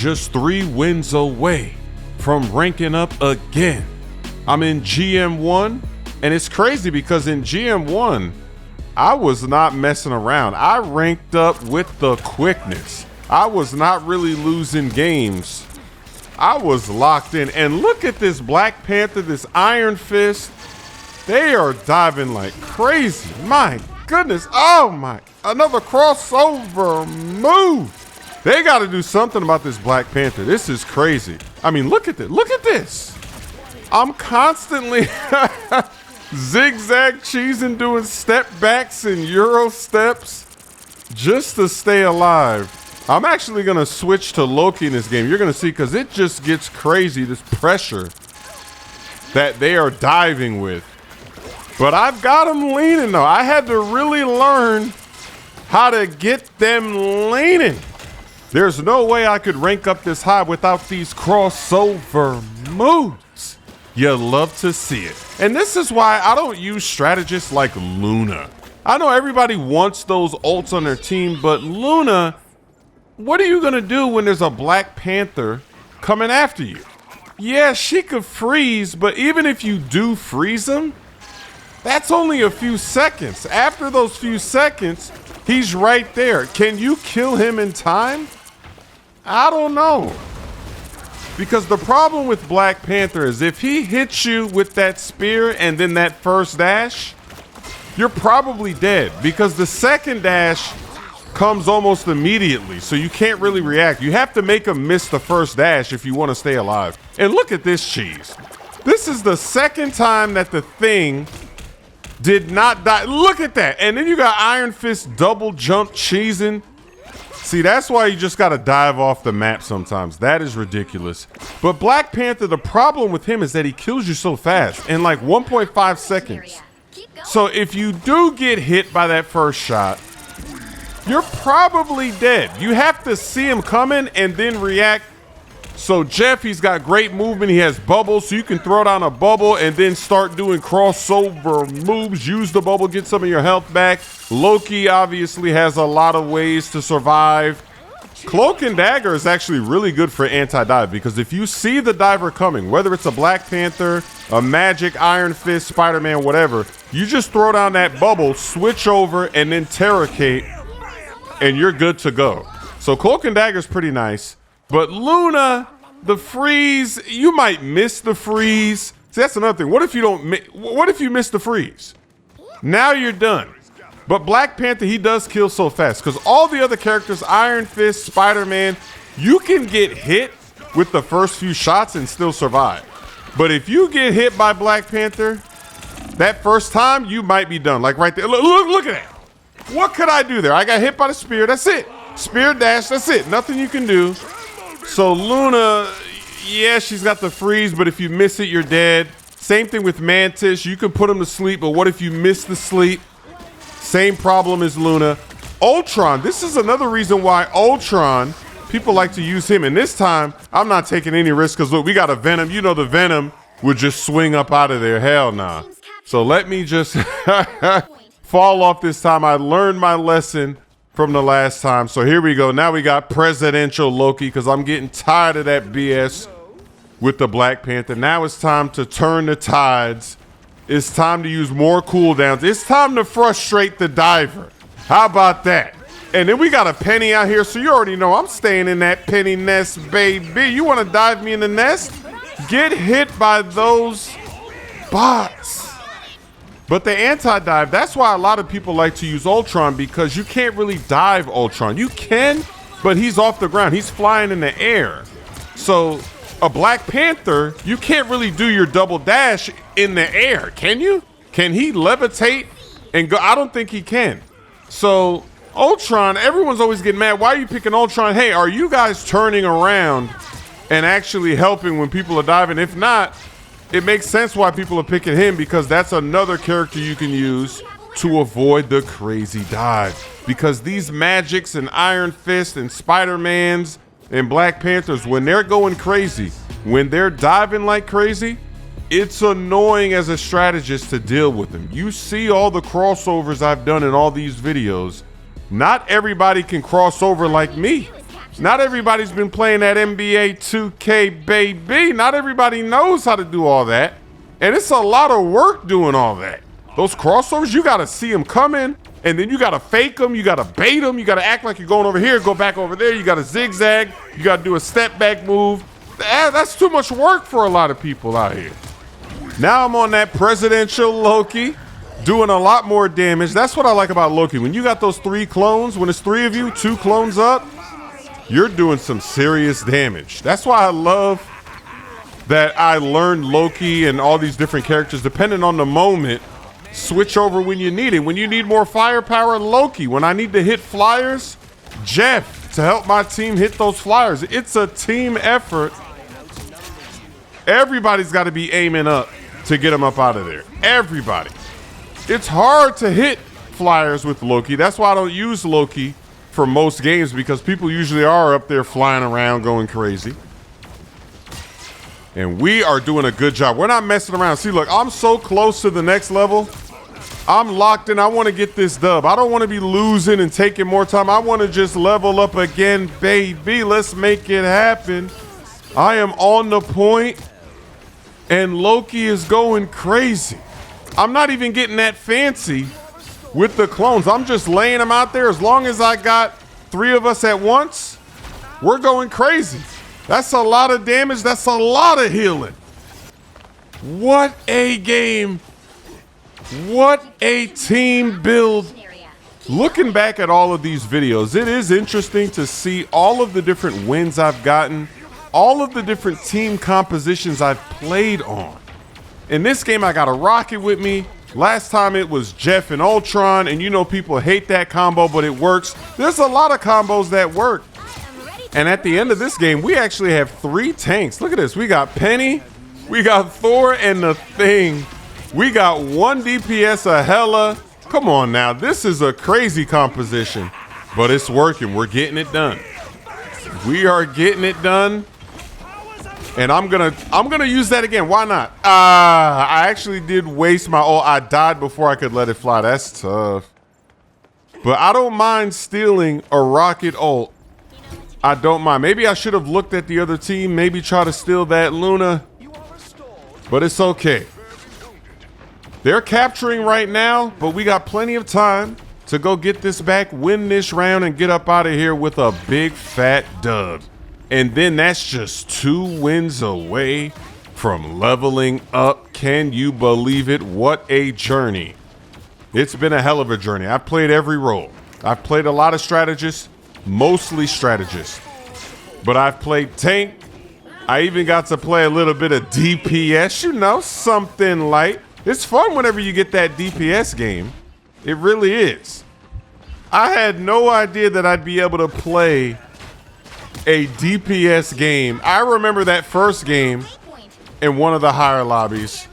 just 3 wins away from ranking up again. I'm in GM1, and it's crazy because in GM1, I was not messing around. I ranked up with the quickness. I was not really losing games. I was locked in. And look at this Black Panther, this Iron Fist. They are diving like crazy. My goodness. Oh my. Another crossover move. They got to do something about this Black Panther. This is crazy. I mean, look at this. Look at this. I'm constantly zigzag cheesing, doing step backs and Euro steps just to stay alive. I'm actually going to switch to Loki in this game. You're going to see, because it just gets crazy, this pressure that they are diving with. But I've got them leaning, though. I had to really learn how to get them leaning. There's no way I could rank up this high without these crossover moves. You love to see it. And this is why I don't use strategists like Luna. I know everybody wants those ults on their team, but Luna, what are you gonna do when there's a Black Panther coming after you? Yeah, she could freeze, but even if you do freeze him, that's only a few seconds. After those few seconds, he's right there. Can you kill him in time? I don't know. Because the problem with Black Panther is if he hits you with that spear and then that first dash, you're probably dead, because the second dash comes almost immediately, so you can't really react. You have to make him miss the first dash if you want to stay alive. And look at this cheese. This is the second time that the thing did not die. Look at that. And then you got Iron Fist double jump cheesing. See, that's why you just got to dive off the map sometimes. That is ridiculous. But Black Panther, the problem with him is that he kills you so fast in like 1.5 seconds. So if you do get hit by that first shot, you're probably dead. You have to see him coming and then react. So Jeff, he's got great movement. He has bubbles, so you can throw down a bubble and then start doing crossover moves. Use the bubble, get some of your health back. Loki obviously has a lot of ways to survive. Cloak and Dagger is actually really good for anti-dive, because if you see the diver coming, whether it's a Black Panther, a Magic, Iron Fist, Spider-Man, whatever, you just throw down that bubble, switch over, and then Terracate, and you're good to go. So Cloak and Dagger is pretty nice. But Luna, the freeze, you might miss the freeze. See, that's another thing. What if you don't? What if you miss the freeze? Now you're done. But Black Panther, he does kill so fast, because all the other characters, Iron Fist, Spider-Man, you can get hit with the first few shots and still survive. But if you get hit by Black Panther, that first time, you might be done. Like right there. Look at that. What could I do there? I got hit by the spear. That's it. Spear dash. That's it. Nothing you can do. So Luna, yeah, she's got the freeze, but if you miss it, you're dead. Same thing with Mantis. You can put him to sleep, but what if you miss the sleep? Same problem as Luna. Ultron, this is another reason why Ultron, people like to use him. And this time, I'm not taking any risk, because look, we got a Venom. You know the Venom would just swing up out of there. Hell nah. So let me just fall off this time. I learned my lesson from the last time. So here we go. Now we got Presidential Loki, because I'm getting tired of that BS with the Black Panther. Now it's time to turn the tides. It's time to use more cooldowns. It's time to frustrate the diver. How about that? And then we got a Penny out here, so you already know I'm staying in that Penny nest, baby. You want to dive me in the nest? Get hit by those bots. But the anti-dive, that's why a lot of people like to use Ultron, because you can't really dive Ultron. You can, but he's off the ground. He's flying in the air. So a Black Panther, you can't really do your double dash in the air, can you? Can he levitate and go? I don't think he can. So Ultron, everyone's always getting mad. Why are you picking Ultron? Hey, are you guys turning around and actually helping when people are diving? If not, it makes sense why people are picking him, because that's another character you can use to avoid the crazy dive. Because these Magics and Iron Fist and Spider-Mans and Black Panthers, when they're going crazy, when they're diving like crazy, it's annoying as a strategist to deal with them. You see all the crossovers I've done in all these videos. Not everybody can cross over like me. Not everybody's been playing that NBA 2K, baby. Not everybody knows how to do all that. And it's a lot of work doing all that. Those crossovers, you got to see them coming, and then you got to fake them. You got to bait them. You got to act like you're going over here, go back over there. You got to zigzag. You got to do a step back move. That's too much work for a lot of people out here. Now I'm on that presidential Loki, doing a lot more damage. That's what I like about Loki. When you got those 3 clones, when it's 3 of you, 2 clones up, you're doing some serious damage. That's why I love that I learned Loki and all these different characters, depending on the moment, switch over when you need it. When you need more firepower, Loki. When I need to hit flyers, Jeff, to help my team hit those flyers. It's a team effort. Everybody's got to be aiming up to get them up out of there. Everybody. It's hard to hit flyers with Loki. That's why I don't use Loki for most games, because people usually are up there flying around going crazy. And we are doing a good job. We're not messing around. See, look, I'm so close to the next level. I'm locked in. I want to get this dub. I don't want to be losing and taking more time. I want to just level up again, baby. Let's make it happen. I am on the point, and Loki is going crazy. I'm not even getting that fancy with the clones. I'm just laying them out there. As long as I got 3 of us at once, we're going crazy. That's a lot of damage. That's a lot of healing. What a game. What a team build. Looking back at all of these videos, it is interesting to see all of the different wins I've gotten, all of the different team compositions I've played on. In this game, I got a Rocket with me. Last time it was Jeff and Ultron, and you know people hate that combo, but it works. There's a lot of combos that work. And at the end of this game, we actually have 3 tanks. Look at this. We got Penny, we got Thor, and the Thing. We got 1 DPS, a Hela. Come on now. This is a crazy composition, but it's working. We're getting it done. We are getting it done. And I'm gonna use that again. Why not? I actually did waste my ult. I died before I could let it fly. That's tough. But I don't mind stealing a rocket ult. I don't mind. Maybe I should have looked at the other team. Maybe try to steal that Luna. But it's okay. They're capturing right now, but we got plenty of time to go get this back, win this round, and get up out of here with a big fat dub. And then that's just 2 wins away from leveling up. Can you believe it? What a journey. It's been a hell of a journey. I've played every role. I've played a lot of strategists, mostly strategists. But I've played tank. I even got to play a little bit of DPS, you know, something light. It's fun whenever you get that DPS game. It really is. I had no idea that I'd be able to play a DPS game. I remember that first game in one of the higher lobbies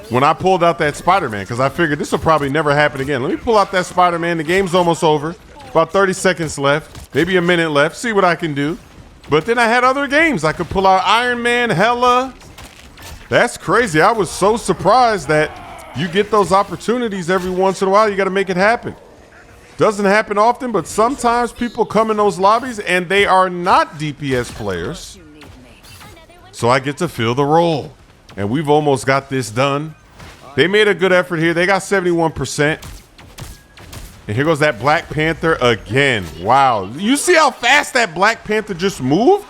when I pulled out that Spider-Man, because I figured this will probably never happen again. Let me pull out that Spider-Man. The game's almost over. About 30 seconds left, maybe a minute left. See what I can do. But then I had other games. I could pull out Iron Man, Hela. That's crazy. I was so surprised that you get those opportunities every once in a while. You got to make it happen. Doesn't happen often, but sometimes people come in those lobbies and they are not DPS players. So I get to fill the role. And we've almost got this done. They made a good effort here. They got 71%. And here goes that Black Panther again. Wow. You see how fast that Black Panther just moved?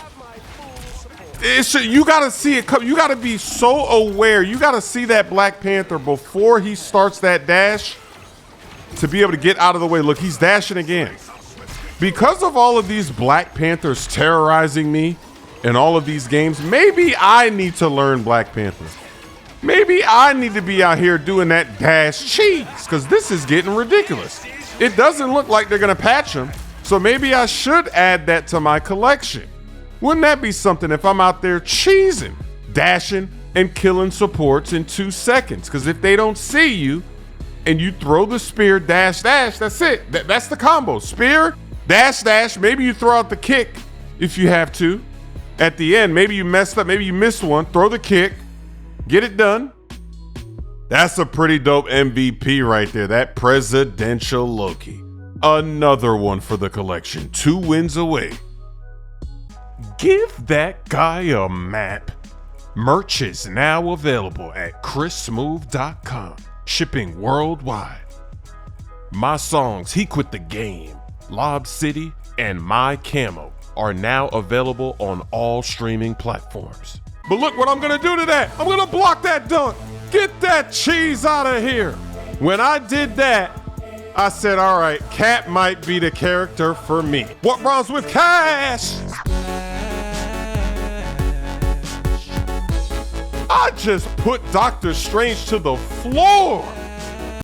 You got to see it come. You got to be so aware. You got to see that Black Panther before he starts that dash to be able to get out of the way. Look, he's dashing again. Because of all of these Black Panthers terrorizing me in all of these games, maybe I need to learn Black Panther. Maybe I need to be out here doing that dash cheese, because this is getting ridiculous. It doesn't look like they're going to patch him, so maybe I should add that to my collection. Wouldn't that be something if I'm out there cheesing, dashing, and killing supports in 2 seconds? Because if they don't see you, and you throw the spear, dash, dash, that's it. That's the combo. Spear, dash, dash. Maybe you throw out the kick if you have to. At the end, maybe you messed up. Maybe you missed one. Throw the kick. Get it done. That's a pretty dope MVP right there. That presidential Loki. Another one for the collection. 2 wins away. Give that guy a map. Merch is now available at chrissmooth.com, shipping worldwide. My songs, He Quit the Game, Lob City, and My Camo are now available on all streaming platforms. But look what I'm gonna do to that. I'm gonna block that dunk. Get that cheese out of here. When I did that, I said, all right, Cap might be the character for me. What rhymes with cash? I just put Doctor Strange to the floor.